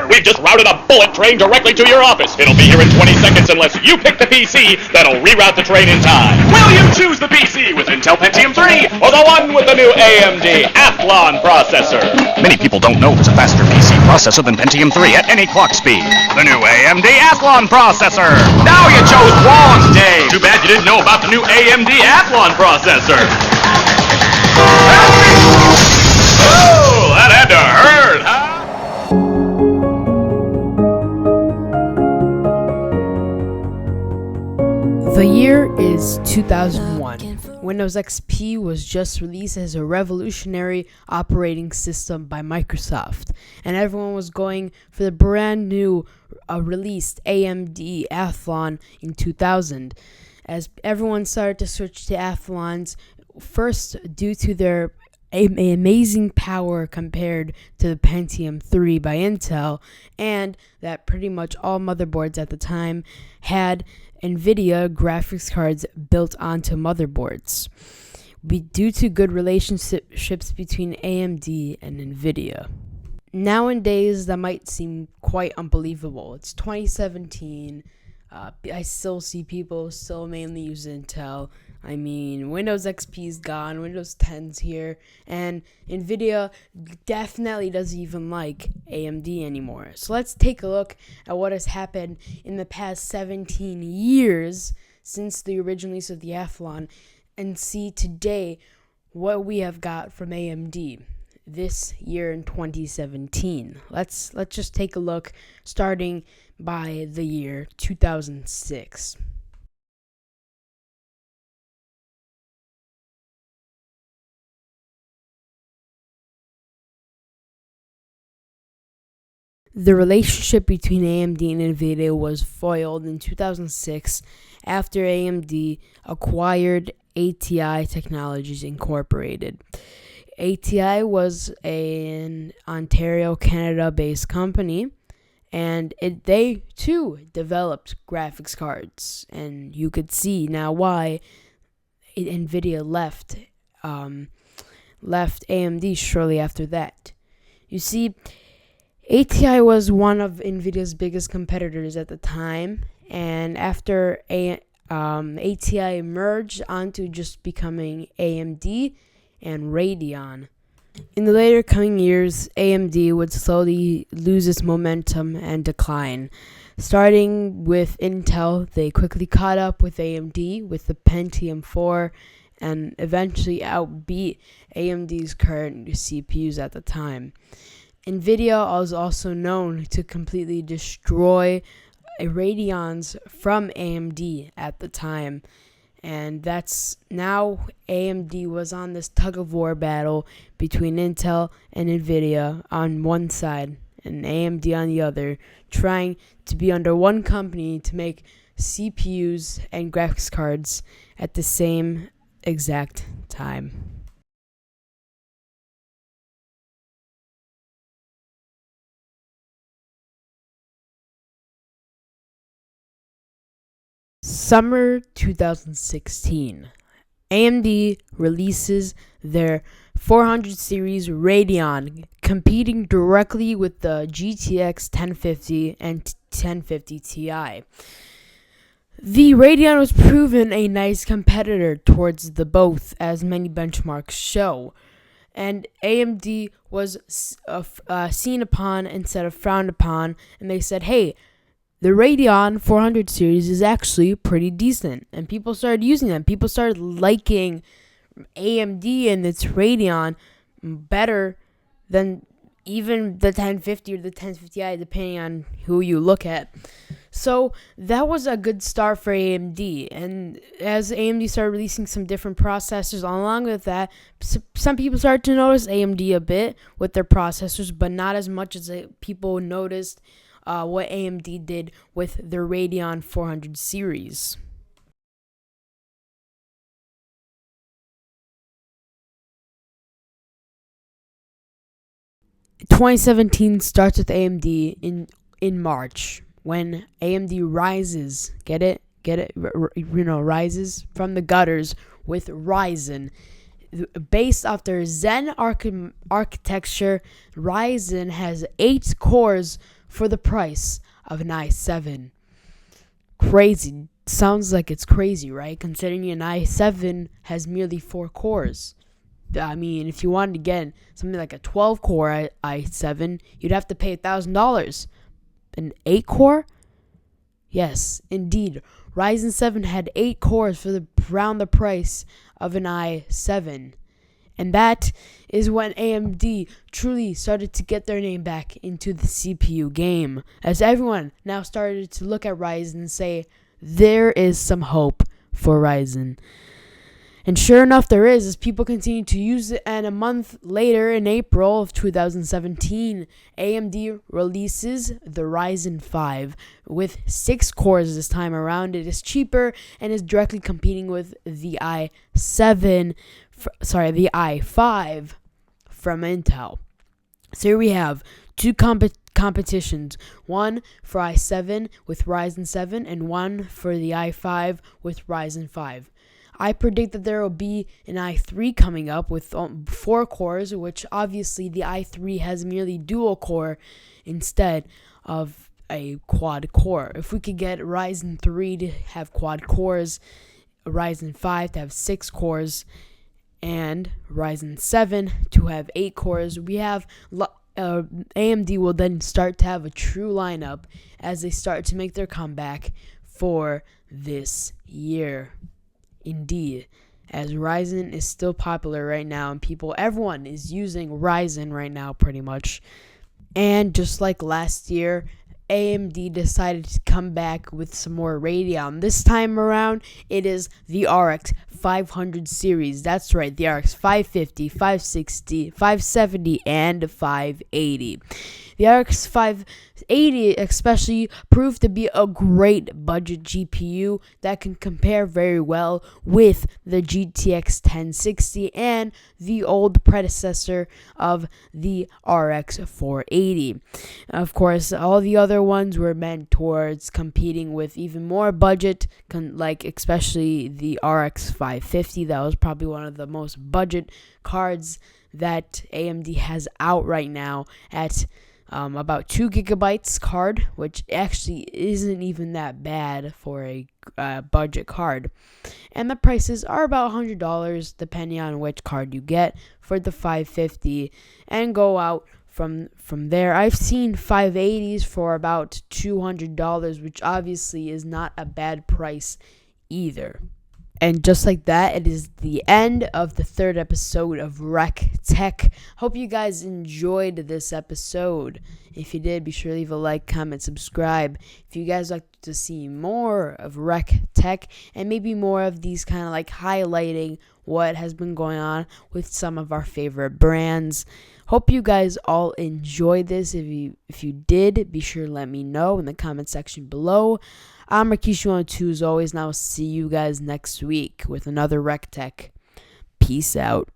We've just routed a bullet train directly to your office. It'll be here in 20 seconds unless you pick the PC that'll reroute the train in time. Will you choose the PC with Intel Pentium 3 or the one with the new AMD Athlon processor? Many people don't know there's a faster PC processor than Pentium 3 at any clock speed. The new AMD Athlon processor. Now you chose wrong, Dave. Too bad you didn't know about the new AMD Athlon processor. Oh, that had to hurt, huh? The year is 2001. Windows XP was just released as a revolutionary operating system by Microsoft, and everyone was going for the brand new released AMD Athlon in 2000. As everyone started to switch to Athlons, first due to their amazing power compared to the Pentium 3 by Intel, and that pretty much all motherboards at the time had NVIDIA graphics cards built onto motherboards, due to good relationships between AMD and NVIDIA. Nowadays, that might seem quite unbelievable. It's 2017. I still see people still mainly use Intel. I mean, Windows XP is gone, Windows 10's here, and NVIDIA definitely doesn't even like AMD anymore. So let's take a look at what has happened in the past 17 years since the original release of the Athlon, and see today what we have got from AMD this year in 2017. Let's just take a look, starting by the year 2006. The relationship between AMD and NVIDIA was foiled in 2006 after AMD acquired ATI Technologies Incorporated. ATI was an Ontario, Canada-based company, and they too developed graphics cards. And you could see now why NVIDIA left AMD shortly after that. You see, ATI was one of NVIDIA's biggest competitors at the time, and after ATI merged onto just becoming AMD and Radeon. In the later coming years, AMD would slowly lose its momentum and decline. Starting with Intel, they quickly caught up with AMD with the Pentium 4 and eventually outbeat AMD's current CPUs at the time. NVIDIA was also known to completely destroy Radeons from AMD at the time. And that's now AMD was on this tug-of-war battle between Intel and NVIDIA on one side and AMD on the other, trying to be under one company to make CPUs and graphics cards at the same exact time. Summer 2016, AMD releases their 400 series Radeon, competing directly with the GTX 1050 and 1050 Ti. The Radeon was proven a nice competitor towards the both, as many benchmarks show, and AMD was seen upon instead of frowned upon, and they said, hey, the Radeon 400 series is actually pretty decent, and people started using them. People started liking AMD and its Radeon better than even the 1050 or the 1050 Ti, depending on who you look at. So that was a good start for AMD, and as AMD started releasing some different processors along with that, some people started to notice AMD a bit with their processors, but not as much as people noticed what AMD did with their Radeon 400 series. "2017 starts with AMD in March when AMD Rises, get it, rises from the gutters with Ryzen. Based off their Zen architecture, Ryzen has 8 cores for the price of an i7. Crazy. Sounds like it's crazy, right? Considering an i7 has merely 4 cores. I mean, if you wanted to get something like a 12-core i7, you'd have to pay $1,000. An 8-core? Yes, indeed. Ryzen 7 had 8 cores for around the price of an i7. And that is when AMD truly started to get their name back into the CPU game, as everyone now started to look at Ryzen and say, there is some hope for Ryzen. And sure enough, there is, as people continue to use it. And a month later, in April of 2017, AMD releases the Ryzen 5 with 6 cores this time around. It is cheaper and is directly competing with the the i5 from Intel. So here we have two competitions, one for i7 with Ryzen 7 and one for the i5 with Ryzen 5. I predict that there will be an i3 coming up with 4 cores, which obviously the i3 has merely dual core instead of a quad core. If we could get Ryzen 3 to have quad cores, Ryzen 5 to have 6 cores, and Ryzen 7 to have 8 cores, we have AMD will then start to have a true lineup as they start to make their comeback for this year. Indeed, as Ryzen is still popular right now, and everyone is using Ryzen right now pretty much. And just like last year, AMD decided to come back with some more Radeon. This time around, it is the RX 500 series. That's right, the RX 550, 560, 570, and 580. The RX 580 especially proved to be a great budget GPU that can compare very well with the GTX 1060 and the old predecessor of the RX 480. Of course, all the other ones were meant towards competing with even more budget, like especially the RX 550. That was probably one of the most budget cards that AMD has out right now at about 2 gigabytes card, which actually isn't even that bad for a budget card. And the prices are about $100 depending on which card you get for the 550, and go out from there. I've seen 580s for about $200, which obviously is not a bad price either. And just like that, it is the end of the 3rd episode of rektech. Hope you guys enjoyed this episode. If you did, be sure to leave a like, comment, subscribe. If you guys like to see more of rektech and maybe more of these kind of like highlighting what has been going on with some of our favorite brands. Hope you guys all enjoyed this. If you did, be sure to let me know in the comment section below. I'm Rikishi12 as always, and I'll see you guys next week with another rektech. Peace out.